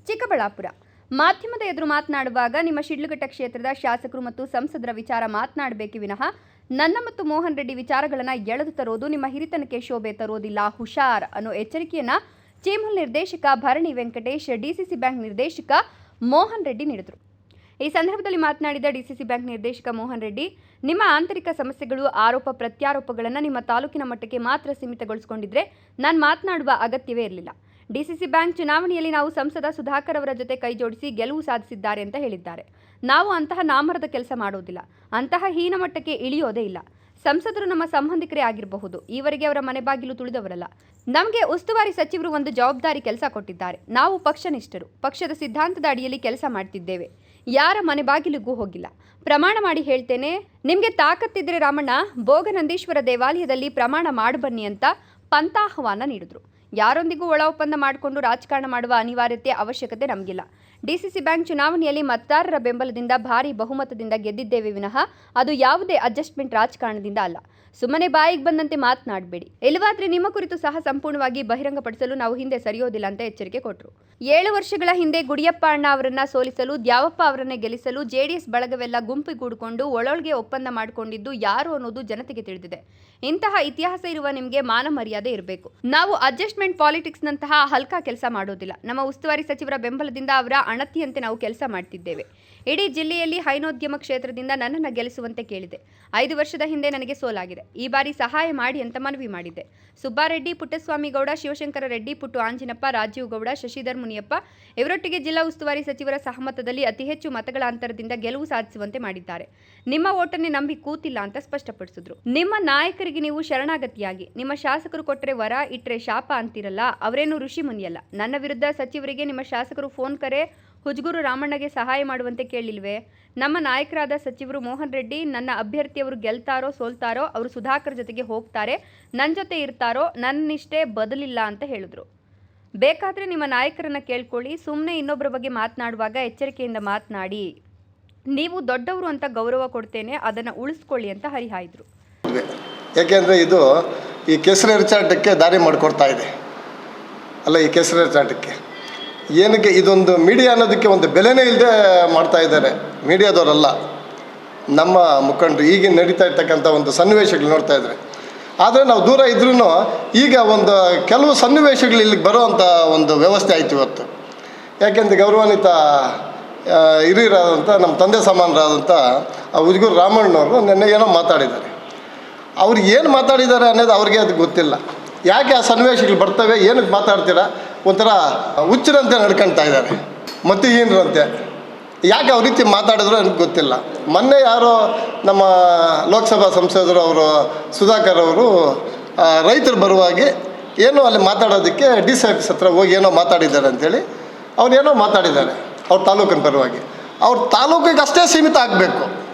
ಚಿಕ್ಕಬಳ್ಳಾಪುರ ಮಾಧ್ಯಮದ ಎದುರು ಮಾತನಾಡುವಾಗ ನಿಮ್ಮ ಶಿಡ್ಲಘಟ್ಟ ಕ್ಷೇತ್ರದ ಶಾಸಕರು ಮತ್ತು ಸಂಸದರ ವಿಚಾರ ಮಾತನಾಡಬೇಕೇ ವಿನಃ ನನ್ನ ಮತ್ತು ಮೋಹನ್ ರೆಡ್ಡಿ ವಿಚಾರಗಳನ್ನು ಎಳೆದು ತರೋದು ನಿಮ್ಮ ಹಿರಿತನಕ್ಕೆ ಶೋಭೆ ತರೋದಿಲ್ಲ, ಹುಷಾರ್ ಅನ್ನೋ ಎಚ್ಚರಿಕೆಯನ್ನ ಚೇಮುಲ್ ನಿರ್ದೇಶಕ ಭರಣಿ ವೆಂಕಟೇಶ್, ಡಿಸಿಸಿ ಬ್ಯಾಂಕ್ ನಿರ್ದೇಶಕ ಮೋಹನ್ ರೆಡ್ಡಿ ನೀಡಿದರು. ಈ ಸಂದರ್ಭದಲ್ಲಿ ಮಾತನಾಡಿದ ಡಿಸಿಸಿ ಬ್ಯಾಂಕ್ ನಿರ್ದೇಶಕ ಮೋಹನ್ ರೆಡ್ಡಿ, ನಿಮ್ಮ ಆಂತರಿಕ ಸಮಸ್ಯೆಗಳು, ಆರೋಪ ಪ್ರತ್ಯಾರೋಪಗಳನ್ನು ನಿಮ್ಮ ತಾಲೂಕಿನ ಮಟ್ಟಕ್ಕೆ ಮಾತ್ರ ಸೀಮಿತಗೊಳಿಸಿಕೊಂಡಿದ್ರೆ ನಾನು ಮಾತನಾಡುವ ಅಗತ್ಯವೇ ಇರಲಿಲ್ಲ. ಡಿಸಿಸಿ ಬ್ಯಾಂಕ್ ಚುನಾವಣೆಯಲ್ಲಿ ನಾವು ಸಂಸದ ಸುಧಾಕರ್ ಅವರ ಜೊತೆ ಕೈ ಜೋಡಿಸಿ ಗೆಲುವು ಸಾಧಿಸಿದ್ದಾರೆ ಅಂತ ಹೇಳಿದ್ದಾರೆ. ನಾವು ಅಂತಹ ನಾಮರದ ಕೆಲಸ ಮಾಡೋದಿಲ್ಲ, ಅಂತಹ ಹೀನ ಮಟ್ಟಕ್ಕೆ ಇಳಿಯೋದೇ ಇಲ್ಲ. ಸಂಸದರು ನಮ್ಮ ಸಂಬಂಧಿಕರೇ ಆಗಿರಬಹುದು, ಈವರೆಗೆ ಅವರ ಮನೆ ಬಾಗಿಲು ತುಳಿದವರಲ್ಲ. ನಮಗೆ ಉಸ್ತುವಾರಿ ಸಚಿವರು ಒಂದು ಜವಾಬ್ದಾರಿ ಕೆಲಸ ಕೊಟ್ಟಿದ್ದಾರೆ. ನಾವು ಪಕ್ಷನಿಷ್ಠರು, ಪಕ್ಷದ ಸಿದ್ಧಾಂತದ ಅಡಿಯಲ್ಲಿ ಕೆಲಸ ಮಾಡ್ತಿದ್ದೇವೆ. ಯಾರ ಮನೆ ಬಾಗಿಲಿಗೂ ಹೋಗಿಲ್ಲ. ಪ್ರಮಾಣ ಮಾಡಿ ಹೇಳ್ತೇನೆ, ನಿಮಗೆ ತಾಕತ್ತಿದ್ರೆ ರಾಮಣ್ಣ ಭೋಗನಂದೀಶ್ವರ ದೇವಾಲಯದಲ್ಲಿ ಪ್ರಮಾಣ ಮಾಡಬನ್ನಿ ಅಂತ ಪಂಥಾಹ್ವಾನ ನೀಡಿದ್ರು. ಯಾರೊಂದಿಗೂ ಒಳ ಒಪ್ಪಂದ ಮಾಡಿಕೊಂಡು ರಾಜಕಾರಣ ಮಾಡುವ ಅನಿವಾರ್ಯತೆ, ಅವಶ್ಯಕತೆ ನಮಗಿಲ್ಲ. ಡಿಸಿಸಿ ಬ್ಯಾಂಕ್ ಚುನಾವಣೆಯಲ್ಲಿ ಮತದಾರರ ಬೆಂಬಲದಿಂದ ಭಾರಿ ಬಹುಮತದಿಂದ ಗೆದ್ದಿದ್ದೇವೆ ವಿನಃ ಅದು ಯಾವುದೇ ಅಡ್ಜಸ್ಟ್ಮೆಂಟ್ ರಾಜಕಾರಣದಿಂದ ಅಲ್ಲ. ಸುಮ್ಮನೆ ಬಾಯಿಗೆ ಬಂದಂತೆ ಮಾತನಾಡಬೇಡಿ. ಇಲ್ಲವಾದ್ರೆ ನಿಮ್ಮ ಕುರಿತು ಸಹ ಸಂಪೂರ್ಣವಾಗಿ ಬಹಿರಂಗಪಡಿಸಲು ನಾವು ಹಿಂದೆ ಸರಿಯೋದಿಲ್ಲ ಅಂತ ಎಚ್ಚರಿಕೆ ಕೊಟ್ಟರು. 7 ವರ್ಷಗಳ ಹಿಂದೆ ಗುಡಿಯಪ್ಪ ಅಣ್ಣ ಅವರನ್ನ ಸೋಲಿಸಲು, ದ್ಯಾವಪ್ಪ ಅವರನ್ನೇ ಗೆಲ್ಲಿಸಲು ಜೆಡಿಎಸ್ ಬಳಗವೆಲ್ಲ ಗುಂಪಿಗೂಡಿಕೊಂಡು ಒಳೊಳಗೆ ಒಪ್ಪಂದ ಮಾಡಿಕೊಂಡಿದ್ದು ಯಾರು ಅನ್ನೋದು ಜನತೆಗೆ ತಿಳಿದಿದೆ. ಇಂತಹ ಇತಿಹಾಸ ಇರುವ ನಿಮಗೆ ಮಾನ ಮರ್ಯಾದೆ ಇರಬೇಕು. ನಾವು ಅಡ್ಜಸ್ಟ್ಮೆಂಟ್ ಪಾಲಿಟಿಕ್ಸ್ ನಂತಹ ಹಲ್ಕಾ ಕೆಲಸ ಮಾಡೋದಿಲ್ಲ. ನಮ್ಮ ಉಸ್ತುವಾರಿ ಸಚಿವರ ಬೆಂಬಲದಿಂದ ಅವರ ಅಣತಿಯಂತೆ ನಾವು ಕೆಲಸ ಮಾಡ್ತಿದ್ದೇವೆ. ಇಡೀ ಜಿಲ್ಲೆಯಲ್ಲಿ ಹೈನೋದ್ಯಮ ಕ್ಷೇತ್ರದಿಂದ ನನ್ನನ್ನು ಗೆಲ್ಲಿಸುವಂತೆ ಕೇಳಿದೆ. 5 ವರ್ಷದ ಹಿಂದೆ ನನಗೆ ಸೋಲಾಗಿದೆ. ಈ ಬಾರಿ ಸಹಾಯ ಮಾಡಿ ಅಂತ ಮನವಿ ಮಾಡಿದ್ದೆ. ಸುಬ್ಬಾರೆಡ್ಡಿ, ಪುಟ್ಟಸ್ವಾಮಿ ಗೌಡ, ಶಿವಶಂಕರ ರೆಡ್ಡಿ, ಪುಟ್ಟು ಆಂಜಿನಪ್ಪ, ರಾಜೀವ್ ಗೌಡ, ಶಶಿಧರ್ ಮುನಿಯಪ್ಪ ಇವರೊಟ್ಟಿಗೆ ಜಿಲ್ಲಾ ಉಸ್ತುವಾರಿ ಸಚಿವರ ಸಹಮತದಲ್ಲಿ ಅತಿ ಹೆಚ್ಚು ಮತಗಳ ಅಂತರದಿಂದ ಗೆಲುವು ಸಾಧಿಸುವಂತೆ ಮಾಡಿದ್ದಾರೆ. ನಿಮ್ಮ ಓಟನ್ನೇ ನಂಬಿ ಕೂತಿಲ್ಲ ಅಂತ ಸ್ಪಷ್ಟಪಡಿಸಿದ್ರು. ನಿಮ್ಮ ನಾಯಕರಿಗೆ ನೀವು ಶರಣಾಗತಿಯಾಗಿ, ನಿಮ್ಮ ಶಾಸಕರು ಕೊಟ್ಟರೆ ವರ, ಇಟ್ಟರೆ ಶಾಪ ಅಂತಿರಲ್ಲ, ಅವರೇನು ಋಷಿ ಮುನಿಯಲ್ಲ. ನನ್ನ ವಿರುದ್ಧ ಸಚಿವರಿಗೆ ನಿಮ್ಮ ಶಾಸಕರು ಫೋನ್ ಕರೆ ಹುಜಗೂರು ರಾಮಣ್ಣಗೆ ಸಹಾಯ ಮಾಡುವಂತೆ ಕೇಳಿಲ್ವೇ? ನಮ್ಮ ನಾಯಕರಾದ ಸಚಿವರು ಮೋಹನ್ ರೆಡ್ಡಿ, ನನ್ನ ಅಭ್ಯರ್ಥಿಯವರು ಗೆಲ್ತಾರೋ ಸೋಲ್ತಾರೋ ಅವರು ಸುಧಾಕರ್ ಜೊತೆಗೆ ಹೋಗ್ತಾರೆ, ನನ್ನ ಜೊತೆ ಇರ್ತಾರೋ, ನನ್ನಿಷ್ಟೇ ಬದಲಿಲ್ಲ ಅಂತ ಹೇಳಿದ್ರು. ಬೇಕಾದರೆ ನಿಮ್ಮ ನಾಯಕರನ್ನ ಕೇಳ್ಕೊಳ್ಳಿ. ಸುಮ್ಮನೆ ಇನ್ನೊಬ್ಬರ ಬಗ್ಗೆ ಮಾತನಾಡುವಾಗ ಎಚ್ಚರಿಕೆಯಿಂದ ಮಾತನಾಡಿ. ನೀವು ದೊಡ್ಡವರು ಅಂತ ಗೌರವ ಕೊಡ್ತೇನೆ, ಅದನ್ನು ಉಳಿಸ್ಕೊಳ್ಳಿ ಅಂತ ಹರಿಹಾಯ್ದರು. ಯಾಕೆಂದರೆ ಇದು ಈ ಕೆಸರು ಎರಚಾಟಕ್ಕೆ ದಾರಿ ಮಾಡಿಕೊಡ್ತಾ ಇದೆ ಅಲ್ಲ. ಈ ಕೆಸರು ಎರಚಾಟಕ್ಕೆ ಏನಕ್ಕೆ ಇದೊಂದು ಮೀಡಿಯಾ ಅನ್ನೋದಕ್ಕೆ ಒಂದು ಬೆಲೆನೇ ಇಲ್ಲದೆ ಮಾಡ್ತಾ ಇದ್ದಾರೆ ಮೀಡಿಯಾದವರಲ್ಲ, ನಮ್ಮ ಮುಖಂಡರು. ಈಗ ನಡೀತಾ ಇರ್ತಕ್ಕಂಥ ಒಂದು ಸನ್ನಿವೇಶಗಳು ನೋಡ್ತಾ ಇದ್ದಾರೆ. ಆದರೆ ನಾವು ದೂರ ಇದ್ರೂ ಈಗ ಒಂದು ಕೆಲವು ಸನ್ನಿವೇಶಗಳು ಇಲ್ಲಿಗೆ ಬರೋವಂಥ ಒಂದು ವ್ಯವಸ್ಥೆ ಆಯಿತು ಇವತ್ತು. ಯಾಕೆಂದರೆ ಗೌರವಾನ್ವಿತ ಹಿರಿಯರಾದಂಥ ನಮ್ಮ ತಂದೆ ಸಮಾನರಾದಂಥ ಹುಜಗೂರು ರಾಮಣ್ಣವರು ನೆನ್ನೆ ಏನೋ ಮಾತಾಡಿದ್ದಾರೆ. ಅವ್ರು ಏನು ಮಾತಾಡಿದ್ದಾರೆ ಅನ್ನೋದು ಅವ್ರಿಗೆ ಅದು ಗೊತ್ತಿಲ್ಲ. ಯಾಕೆ ಆ ಸನ್ನಿವೇಶಗಳು ಬರ್ತವೆ, ಏನಕ್ಕೆ ಮಾತಾಡ್ತೀರಾ, ಒಂಥರ ಹುಚ್ಚರಂತೆ ನಡ್ಕೊಳ್ತಾ ಇದ್ದಾರೆ, ಮತ್ತು ಏನರಂತೆ. ಯಾಕೆ ಅವ್ರ ರೀತಿ ಮಾತಾಡಿದ್ರು ನನಗೆ ಗೊತ್ತಿಲ್ಲ. ಮೊನ್ನೆ ಯಾರೋ ನಮ್ಮ ಲೋಕಸಭಾ ಸಂಸದರು ಅವರು ಸುಧಾಕರ್ ಅವರು ರೈತರು ಬರುವಾಗಿ ಏನೋ ಅಲ್ಲಿ ಮಾತಾಡೋದಕ್ಕೆ ಡಿ.ಸಿ ಆಫೀಸ್ ಹತ್ರ ಹೋಗಿ ಏನೋ ಮಾತಾಡಿದ್ದಾರೆ ಅಂಥೇಳಿ ಅವ್ರೇನೋ ಮಾತಾಡಿದ್ದಾರೆ ಅವ್ರ ತಾಲೂಕಿನ ಪರವಾಗಿ. ಅವ್ರ ತಾಲೂಕಿಗೆ ಅಷ್ಟೇ ಸೀಮಿತ ಆಗಬೇಕು,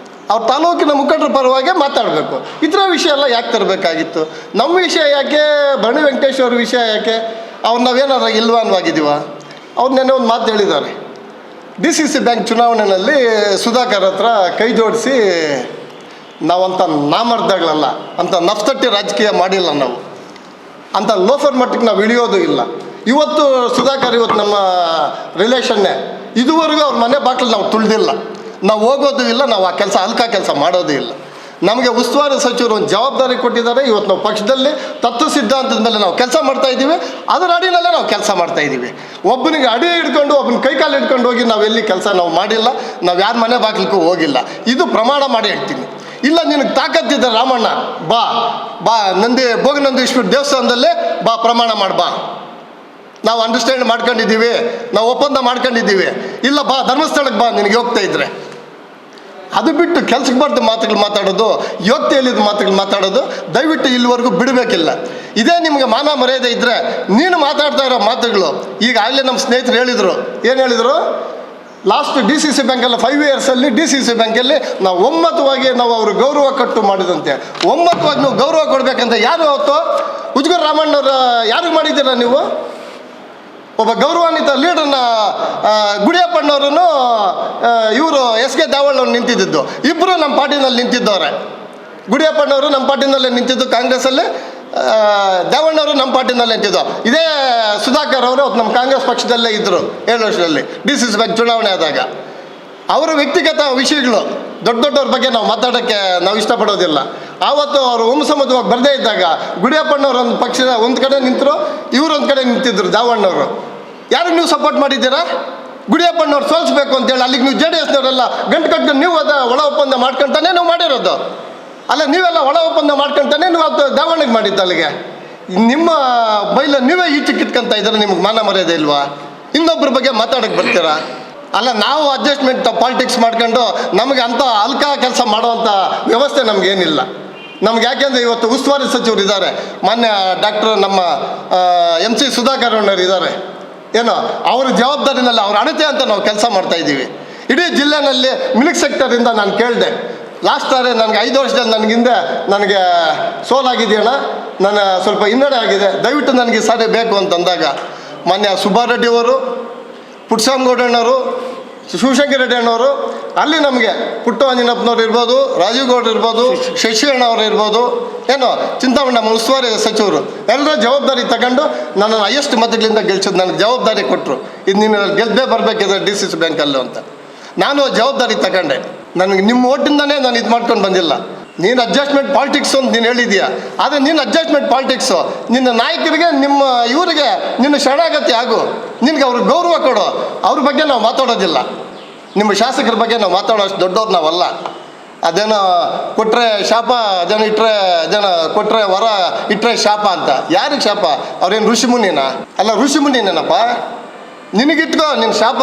ಅವ್ರ ತಾಲೂಕಿನ ಮುಖಂಡರ ಪರವಾಗಿ ಮಾತಾಡಬೇಕು. ಇದರ ವಿಷಯ ಎಲ್ಲ ಯಾಕೆ ತರಬೇಕಾಗಿತ್ತು? ನಮ್ಮ ವಿಷಯ ಯಾಕೆ, ಭರಣಿ ವೆಂಕಟೇಶ್ ಅವ್ರ ವಿಷಯ ಯಾಕೆ, ಅವ್ರು ನಾವೇನಾರ ಇಲ್ವಾನ್ವಾಗಿದ್ದೀವ? ಅವ್ರು ನೆನ್ನೆ ಒಂದು ಮಾತು ಹೇಳಿದ್ದಾರೆ. ಡಿಸಿಸಿ ಬ್ಯಾಂಕ್ ಚುನಾವಣೆಯಲ್ಲಿ ಸುಧಾಕರ್ ಹತ್ರ ಕೈ ಜೋಡಿಸಿ ನಾವಂಥ ನಾಮರ್ದಗಳಲ್ಲ, ಅಂಥ ನಫ್ತಟ್ಟಿ ರಾಜಕೀಯ ಮಾಡಿಲ್ಲ, ನಾವು ಅಂಥ ಲೋಫರ್ ಮಟ್ಟಕ್ಕೆ ನಾವು ಇಳಿಯೋದು ಇಲ್ಲ. ಇವತ್ತು ಸುಧಾಕರ್ ಇವತ್ತು ನಮ್ಮ ರಿಲೇಷನ್ನೇ. ಇದುವರೆಗೂ ಅವ್ರ ಮನೆ ಬಾಗಿಲು ನಾವು ತುಳಿದಿಲ್ಲ, ನಾವು ಹೋಗೋದು ಇಲ್ಲ, ನಾವು ಆ ಕೆಲಸ ಹಲ್ಕಾ ಕೆಲಸ ಮಾಡೋದು ಇಲ್ಲ. ನಮಗೆ ಉಸ್ತುವಾರಿ ಸಚಿವರು ಒಂದು ಜವಾಬ್ದಾರಿ ಕೊಟ್ಟಿದ್ದಾರೆ. ಇವತ್ತು ನಾವು ಪಕ್ಷದಲ್ಲಿ ತತ್ವ ಸಿದ್ಧಾಂತದ ಮೇಲೆ ನಾವು ಕೆಲಸ ಮಾಡ್ತಾಯಿದ್ದೀವಿ, ಅದರ ಅಡಿನಲ್ಲೇ ನಾವು ಕೆಲಸ ಮಾಡ್ತಾಯಿದ್ದೀವಿ. ಒಬ್ಬನಿಗೆ ಅಡಿ ಹಿಡ್ಕೊಂಡು ಒಬ್ಬನ ಕೈಕಾಲು ಹಿಡ್ಕೊಂಡು ಹೋಗಿ ನಾವೆಲ್ಲಿ ಕೆಲಸ ನಾವು ಮಾಡಿಲ್ಲ, ನಾವು ಯಾರ ಮನೆ ಬಾಗಿಲಿಗೂ ಹೋಗಿಲ್ಲ. ಇದು ಪ್ರಮಾಣ ಮಾಡಿ ಹೇಳ್ತೀನಿ. ಇಲ್ಲ ನಿನಗೆ ತಾಕತ್ತಿದ್ದ ರಾಮಣ್ಣ, ಬಾ ಬಾ ಭೋಗನಂದೀಶ್ವರ ದೇವಸ್ಥಾನದಲ್ಲೇ ಬಾ, ಪ್ರಮಾಣ ಮಾಡಿ ಬಾ, ನಾವು ಅಂಡರ್ಸ್ಟ್ಯಾಂಡ್ ಮಾಡ್ಕೊಂಡಿದ್ದೀವಿ, ನಾವು ಒಪ್ಪಂದ ಮಾಡ್ಕೊಂಡಿದ್ದೀವಿ. ಇಲ್ಲ ಬಾ ಧರ್ಮಸ್ಥಳಕ್ಕೆ ಬಾ ನಿನಗೆ ಹೋಗ್ತಾ ಇದ್ರೆ. ಅದು ಬಿಟ್ಟು ಕೆಲ್ಸಕ್ಕೆ ಬರ್ದು ಮಾತುಗಳು ಮಾತಾಡೋದು, ಯೋಗ್ಯತೆಯಲ್ಲಿದ್ದ ಮಾತುಗಳು ಮಾತಾಡೋದು ದಯವಿಟ್ಟು ಇಲ್ಲಿವರೆಗೂ ಬಿಡಬೇಕಿಲ್ಲ. ಇದೇ ನಿಮಗೆ ಮಾನ ಮರ್ಯಾದೆ ಇದ್ದರೆ ನೀನು ಮಾತಾಡ್ತಾ ಇರೋ ಮಾತುಗಳು. ಈಗ ಆಗಲೇ ನಮ್ಮ ಸ್ನೇಹಿತರು ಹೇಳಿದರು, ಏನು ಹೇಳಿದರು, ಲಾಸ್ಟ್ ಡಿ.ಸಿ.ಸಿ ಬ್ಯಾಂಕಲ್ಲಿ 5 ಇಯರ್ಸಲ್ಲಿ ಡಿ.ಸಿ.ಸಿ ಬ್ಯಾಂಕಲ್ಲಿ ನಾವು ಒಮ್ಮತವಾಗಿ ನಾವು ಅವರು ಗೌರವ ಕಟ್ಟು ಮಾಡಿದಂತೆ. ಒಮ್ಮತವಾಗಿ ನೀವು ಗೌರವ ಕೊಡಬೇಕಂತ ಯಾರು ಅವತ್ತು ಹುಜಗೂರು ರಾಮಣ್ಣವ್ರ ಯಾರಿಗೆ ಮಾಡಿದ್ದೀರ ನೀವು? ಒಬ್ಬ ಗೌರವಾನ್ವಿತ ಲೀಡರ್ನ ಗುಡಿಯಪ್ಪಣ್ಣವ್ರೂ ಇವರು ಎಸ್.ಕೆ. ದಾವಣ್ಣವ್ರು ನಿಂತಿದ್ದು, ಇಬ್ಬರು ನಮ್ಮ ಪಾರ್ಟಿನಲ್ಲಿ ನಿಂತಿದ್ದವ್ರೆ. ಗುಡಿಯಪ್ಪಣ್ಣವರು ನಮ್ಮ ಪಾರ್ಟಿನಲ್ಲೇ ನಿಂತಿದ್ದು ಕಾಂಗ್ರೆಸ್ಸಲ್ಲಿ, ದೇವಣ್ಣವರು ನಮ್ಮ ಪಾರ್ಟಿನಲ್ಲಿ ನಿಂತಿದ್ದು. ಇದೇ ಸುಧಾಕರ್ ಅವರು ನಮ್ಮ ಕಾಂಗ್ರೆಸ್ ಪಕ್ಷದಲ್ಲೇ ಇದ್ದರು 7 ವರ್ಷದಲ್ಲಿ DC ಬ್ಯಾಂಕ್ ಚುನಾವಣೆ ಆದಾಗ. ಅವರ ವ್ಯಕ್ತಿಗತ ವಿಷಯಗಳು ದೊಡ್ಡವ್ರ ಬಗ್ಗೆ ನಾವು ಮಾತಾಡೋಕ್ಕೆ ನಾವು ಇಷ್ಟಪಡೋದಿಲ್ಲ. ಆವತ್ತು ಅವರು ಹುಮ್ಮಸಮ್ಮತವಾಗಿ ಬರದೇ ಇದ್ದಾಗ ಗುಡಿಯಪ್ಪಣ್ಣವ್ರು ಒಂದು ಪಕ್ಷದ ಒಂದು ಕಡೆ ನಿಂತರು, ಇವರು ಒಂದು ಕಡೆ ನಿಂತಿದ್ರು ದೇವಣ್ಣವರು. ಯಾರಿಗೆ ನೀವು ಸಪೋರ್ಟ್ ಮಾಡಿದ್ದೀರಾ? ಗುಡಿಯಪ್ಪಣ್ಣವ್ರು ಸೋಲಿಸ್ಬೇಕು ಅಂತೇಳಿ ಅಲ್ಲಿಗೆ ನೀವು JDSನವರೆಲ್ಲ ಗಂಟು ಕಟ್ಕೊಂಡು ನೀವು ಅದ ಒಳ ಒಪ್ಪಂದ ಮಾಡ್ಕೊಂತಾನೆ ನೀವು ಮಾಡಿರೋದು ಅಲ್ಲ. ನೀವೆಲ್ಲ ಒಳ ಒಪ್ಪಂದ ಮಾಡ್ಕೊಂತಾನೆ ನೀವು ಅದು ದೇವಣ್ಣಗೆ ಮಾಡಿದ್ದು. ಅಲ್ಲಿಗೆ ನಿಮ್ಮ ಬೈಲ ನೀವೇ ಈಚೆಗೆ ಇಟ್ಕೊಂತ ಇದ್ರೆ ನಿಮ್ಗೆ ಮಾನ ಮರ್ಯಾದೆ ಇಲ್ವಾ? ಇನ್ನೊಬ್ಬರ ಬಗ್ಗೆ ಮಾತಾಡೋಕ್ಕೆ ಬರ್ತೀರಾ? ಅಲ್ಲ, ನಾವು ಅಡ್ಜಸ್ಟ್ಮೆಂಟ್ ಪಾಲಿಟಿಕ್ಸ್ ಮಾಡ್ಕೊಂಡು ನಮಗೆ ಅಂಥ ಅಲ್ಕ ಕೆಲಸ ಮಾಡೋವಂಥ ವ್ಯವಸ್ಥೆ ನಮಗೇನಿಲ್ಲ. ನಮ್ಗೆ ಯಾಕೆಂದರೆ ಇವತ್ತು ಉಸ್ತುವಾರಿ ಸಚಿವರು ಇದ್ದಾರೆ, ಮಾನ್ಯ ಡಾಕ್ಟರ್ ನಮ್ಮ MC ಸುಧಾಕರ್ ಅಣ್ಣರು ಇದ್ದಾರೆ. ಏನೋ ಅವ್ರ ಜವಾಬ್ದಾರಿನಲ್ಲಿ ಅವ್ರ ಅಣತೆ ಅಂತ ನಾವು ಕೆಲಸ ಮಾಡ್ತಾಯಿದ್ದೀವಿ. ಇಡೀ ಜಿಲ್ಲೆನಲ್ಲಿ ಮಿಲ್ಕ್ ಸೆಕ್ಟರಿಂದ ನಾನು ಕೇಳಿದೆ, ಲಾಸ್ಟ್ ಸಾರಿ ನನಗೆ 5 ವರ್ಷದಲ್ಲಿ ನನಗೆ ಸೋಲಾಗಿದೆಯಣ್ಣ, ನನ್ನ ಸ್ವಲ್ಪ ಹಿನ್ನಡೆ ಆಗಿದೆ, ದಯವಿಟ್ಟು ನನಗೆ ಈ ಸಾರಿ ಬೇಕು ಅಂತಂದಾಗ ಮಾನ್ಯ ಸುಬ್ಬಾರೆಡ್ಡಿ ಅವರು, ಪುಟ್ಟಸ್ವಾಮಿಗೌಡಣ್ಣವರು, ಶಿವಶಂಕರ ರೆಡ್ಡಿ ಅಣ್ಣವರು, ಅಲ್ಲಿ ನಮಗೆ ಪುಟ್ಟವಂಜನಪ್ಪನವ್ರು ಇರ್ಬೋದು, ರಾಜೀವ್ ಗೌಡ್ರು ಇರ್ಬೋದು, ಶಶಿ ಅಣ್ಣವ್ರು ಇರ್ಬೋದು, ಏನೋ ಚಿಂತಾಮಣಿ ನಮ್ಮ ಉಸ್ತುವಾರಿ ಸಚಿವರು ಎಲ್ಲರ ಜವಾಬ್ದಾರಿ ತಗೊಂಡು ನನ್ನನ್ನು ಹೈಯೆಸ್ಟ್ ಮತಗಳಿಂದ ಗೆಲ್ಸಿದ್ದು. ನನಗೆ ಜವಾಬ್ದಾರಿ ಕೊಟ್ಟರು, ಇದು ನೀನು ಗೆಲ್ಲದೆ ಬರಬೇಕಿದ್ರೆ DCC ಬ್ಯಾಂಕಲ್ಲೂ ಅಂತ. ನಾನು ಜವಾಬ್ದಾರಿ ತಗೊಂಡೆ. ನನಗೆ ನಿಮ್ಮ ಓಟಿಂದನೇ ನಾನು ಇದು ಮಾಡ್ಕೊಂಡು ಬಂದಿಲ್ಲ. ನೀನು ಅಡ್ಜಸ್ಟ್ಮೆಂಟ್ ಪಾಲಿಟಿಕ್ಸು ಅಂತ ನೀನು ಹೇಳಿದೀಯ, ಆದರೆ ನೀನು ಅಡ್ಜಸ್ಟ್ಮೆಂಟ್ ಪಾಲಿಟಿಕ್ಸು ನಿನ್ನ ನಾಯಕರಿಗೆ, ನಿಮ್ಮ ಇವರಿಗೆ ನಿನ್ನ ಶರಣಾಗತಿ ಆಗು, ನಿನಗೆ ಅವ್ರಿಗೆ ಗೌರವ ಕೊಡು. ಅವ್ರ ಬಗ್ಗೆ ನಾವು ಮಾತಾಡೋದಿಲ್ಲ, ನಿಮ್ಮ ಶಾಸಕರ ಬಗ್ಗೆ ನಾವು ಮಾತಾಡೋಷ್ಟು ದೊಡ್ಡವ್ರು ನಾವಲ್ಲ. ಅದೇನೋ ಕೊಟ್ಟರೆ ಶಾಪ, ಅದೇನೋ ಇಟ್ಟರೆ ಅದೇನೋ ಕೊಟ್ಟರೆ ವರ, ಇಟ್ಟರೆ ಶಾಪ ಅಂತ. ಯಾರಿಗೆ ಶಾಪ? ಅವ್ರೇನು ಋಷಿಮುನಿನಾ? ಅಲ್ಲ, ಋಷಿಮುನಿನೇನಪ್ಪ. ನಿನಗಿಟ್ಕೋ ನಿನ್ನ ಶಾಪ,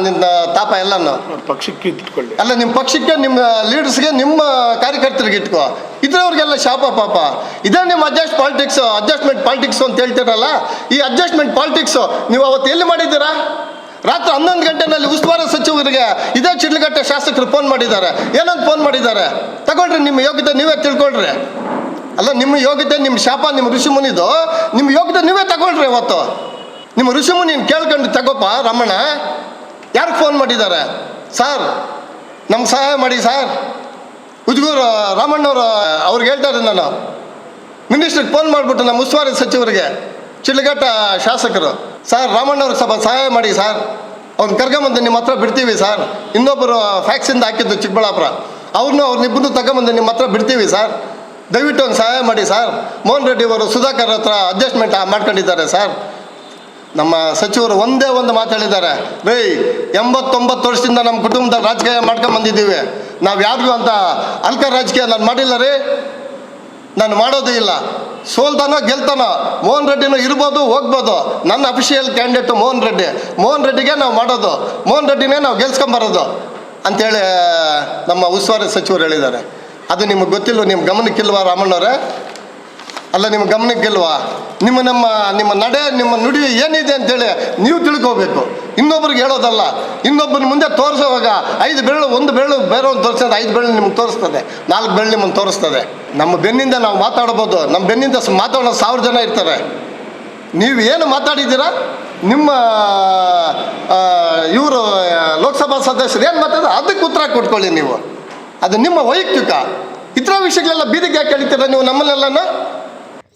ನಿನ್ನ ತಾಪ ಎಲ್ಲನೂ ಪಕ್ಷಕ್ಕೆ ಇಟ್ಕೊಳ್ಳಿ. ಅಲ್ಲ, ನಿಮ್ಮ ಪಕ್ಷಕ್ಕೆ, ನಿಮ್ಮ ಲೀಡರ್ಸ್ಗೆ, ನಿಮ್ಮ ಕಾರ್ಯಕರ್ತರಿಗೆ ಇಟ್ಕೋ. ಇದ್ರವ್ರಿಗೆಲ್ಲ ಶಾಪ ಪಾಪ. ಇದೇ ನಿಮ್ಮ ಅಡ್ಜಸ್ಟ್ಮೆಂಟ್ ಪಾಲಿಟಿಕ್ಸು ಅಂತ ಹೇಳ್ತೀರಲ್ಲ. ಈ ಅಡ್ಜಸ್ಟ್ಮೆಂಟ್ ಪಾಲಿಟಿಕ್ಸು ನೀವು ಅವತ್ತು ಎಲ್ಲಿ ಮಾಡಿದ್ದೀರಾ? ರಾತ್ರಿ 11 ಗಂಟೆನಲ್ಲಿ ಉಸ್ತುವಾರಿ ಸಚಿವರಿಗೆ ಇದೇ ಶಿಡ್ಲಘಟ್ಟ ಶಾಸಕರು ಫೋನ್ ಮಾಡಿದ್ದಾರೆ. ಏನಂತ ಫೋನ್ ಮಾಡಿದ್ದಾರೆ? ತಗೊಳ್ರಿ, ನಿಮ್ಮ ಯೋಗ್ಯತೆ ನೀವೇ ತಿಳ್ಕೊಳ್ರಿ. ಅಲ್ಲ, ನಿಮ್ಮ ಯೋಗ್ಯತೆ, ನಿಮ್ಮ ಶಾಪ, ನಿಮ್ಮ ಋಷಿಮುನಿದು ನಿಮ್ಮ ಯೋಗ್ಯತೆ ನೀವೇ ತಗೊಳ್ರಿ. ಅವತ್ತು ನಿಮ್ಮ ಋಷಿಮುನಿನ ಕೇಳ್ಕೊಂಡು ತಗೋಪ್ಪ ರಮಣ. ಯಾರಿಗೆ ಫೋನ್ ಮಾಡಿದ್ದಾರೆ? ಸರ್ ನಮ್ಗೆ ಸಹಾಯ ಮಾಡಿ ಸರ್. ಉಜ್ಗೂರು ರಾಮಣ್ಣವರು ಅವ್ರಿಗೆ ಹೇಳ್ತಾರೆ, ನಾನು ಮಿನಿಸ್ಟ್ರಿಗೆ ಫೋನ್ ಮಾಡಿಬಿಟ್ಟು ನಮ್ಮ ಉಸ್ತುವಾರಿ ಸಚಿವರಿಗೆ, ಶಿಡ್ಲಘಟ್ಟ ಶಾಸಕರು, ಸರ್ ರಾಮಣ್ಣವ್ರಿಗೆ ಸ್ವಲ್ಪ ಸಹಾಯ ಮಾಡಿ ಸರ್, ಅವ್ನು ಕರ್ಕೊಂಬಂದು ನಿಮ್ಮ ಹತ್ರ ಬಿಡ್ತೀವಿ ಸರ್. ಇನ್ನೊಬ್ಬರು ಫ್ಯಾಕ್ಸಿಂದ ಹಾಕಿದ್ದು ಚಿಕ್ಕಬಳ್ಳಾಪುರ, ಅವ್ರನ್ನಿಬ್ಬರು ತಗೊಂಬಂದು ನಿಮ್ಮ ಹತ್ರ ಬಿಡ್ತೀವಿ ಸರ್, ದಯವಿಟ್ಟು ಒಂದು ಸಹಾಯ ಮಾಡಿ ಸರ್. ಮೋಹನ್ ರೆಡ್ಡಿ ಅವರು ಸುಧಾಕರ್ ಹತ್ರ ಅಡ್ಜಸ್ಟ್ಮೆಂಟ್ ಮಾಡ್ಕೊಂಡಿದ್ದಾರೆ ಸರ್. ನಮ್ಮ ಸಚಿವರು ಒಂದೇ ಒಂದು ಮಾತು ಹೇಳಿದ್ದಾರೆ, ರೇ 89 ವರ್ಷದಿಂದ ನಮ್ಮ ಕುಟುಂಬದ ರಾಜಕೀಯ ಮಾಡ್ಕೊಂಬಂದಿದ್ದೀವಿ, ನಾವು ಯಾರಿಗೂ ಅಂತ ಅಲ್ಕ ರಾಜಕೀಯ ನಾನು ಮಾಡಿಲ್ಲ ರೀ, ನಾನು ಮಾಡೋದೇ ಇಲ್ಲ. ಸೋಲ್ತಾನೋ ಗೆಲ್ತಾನೋ ಮೋಹನ್ ರೆಡ್ಡಿನೂ ಇರ್ಬೋದು, ಹೋಗ್ಬೋದು. ನನ್ನ ಅಫಿಷಿಯಲ್ ಕ್ಯಾಂಡಿಡೇಟು ಮೋಹನ್ ರೆಡ್ಡಿಗೆ ನಾವು ಮಾಡೋದು, ಮೋಹನ್ ರೆಡ್ಡಿನೇ ನಾವು ಗೆಲ್ಸ್ಕೊಂಬರೋದು ಅಂಥೇಳಿ ನಮ್ಮ ಉಸ್ತುವಾರಿ ಸಚಿವರು ಹೇಳಿದ್ದಾರೆ. ಅದು ನಿಮಗೆ ಗೊತ್ತಿಲ್ವ? ನಿಮ್ಮ ಗಮನಕ್ಕಿಲ್ವಾ ರಾಮಣ್ಣವರೇ? ಅಲ್ಲ, ನಿಮ್ಮ ಗಮನಕ್ಕಿಲ್ವಾ? ನಿಮ್ಮ ನಡೆ, ನಿಮ್ಮ ನುಡಿ ಏನಿದೆ ಅಂತೇಳಿ ನೀವು ತಿಳ್ಕೋಬೇಕು. ಇನ್ನೊಬ್ರಿಗೆ ಹೇಳೋದಲ್ಲ. ಇನ್ನೊಬ್ಬನ ಮುಂದೆ ತೋರಿಸುವಾಗ 5 ಬೆರಳು, 1 ಬೆರಳು ಬೇರೆಯವ್ನು ತೋರಿಸ್ತದೆ, 5 ಬೆರಳು ನಿಮ್ಗೆ ತೋರಿಸ್ತದೆ, 4 ಬೆರಳು ನಿಮ್ಮನ್ನು ತೋರಿಸ್ತದೆ. ನಮ್ಮ ಬೆನ್ನಿಂದ ನಾವು ಮಾತಾಡ್ಬೋದು, ನಮ್ಮ ಬೆನ್ನಿಂದ ಮಾತಾಡೋ 1000 ಜನ ಇರ್ತಾರೆ. ನೀವು ಏನು ಮಾತಾಡಿದ್ದೀರಾ? ನಿಮ್ಮ ಇವರು ಲೋಕಸಭಾ ಸದಸ್ಯರು ಏನು ಮಾತಾಡಿದ್ರೆ ಅದಕ್ಕೆ ಉತ್ತರ ಕೊಟ್ಕೊಳ್ಳಿ ನೀವು. ಅದು ನಿಮ್ಮ ವೈಯಕ್ತಿಕ. ಇತರ ವಿಷಯಗಳೆಲ್ಲ ಬೀದಿಗೆ ಯಾಕೆ ಹೇಳ್ತೀರಾ ನೀವು ನಮ್ಮನ್ನೆಲ್ಲನ?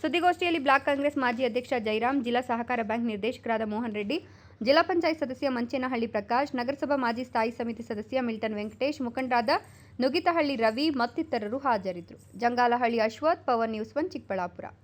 ಸುದ್ದಿಗೋಷ್ಠಿಯಲ್ಲಿ ಬ್ಲಾಕ್ ಕಾಂಗ್ರೆಸ್ ಮಾಜಿ ಅಧ್ಯಕ್ಷ ಜಯರಾಮ್, ಜಿಲ್ಲಾ ಸಹಕಾರ ಬ್ಯಾಂಕ್ ನಿರ್ದೇಶಕರಾದ ಮೋಹನ್ ರೆಡ್ಡಿ, ಜಿಲ್ಲಾ ಪಂಚಾಯತ್ ಸದಸ್ಯ ಮಂಚೇನಹಳ್ಳಿ ಪ್ರಕಾಶ್, ನಗರಸಭಾ ಮಾಜಿ ಸ್ಥಾಯಿ ಸಮಿತಿ ಸದಸ್ಯ ಮಿಲ್ಟನ್ ವೆಂಕಟೇಶ್, ಮುಖಂಡರಾದ ನುಗಿತಹಳ್ಳಿ ರವಿ ಮತ್ತಿತರರು ಹಾಜರಿದ್ದರು. ಜಂಗಾಲಹಳ್ಳಿ ಅಶ್ವಥ್, ಪವನ್ ನ್ಯೂಸ್ 1 ಚಿಕ್ಕಬಳ್ಳಾಪುರ.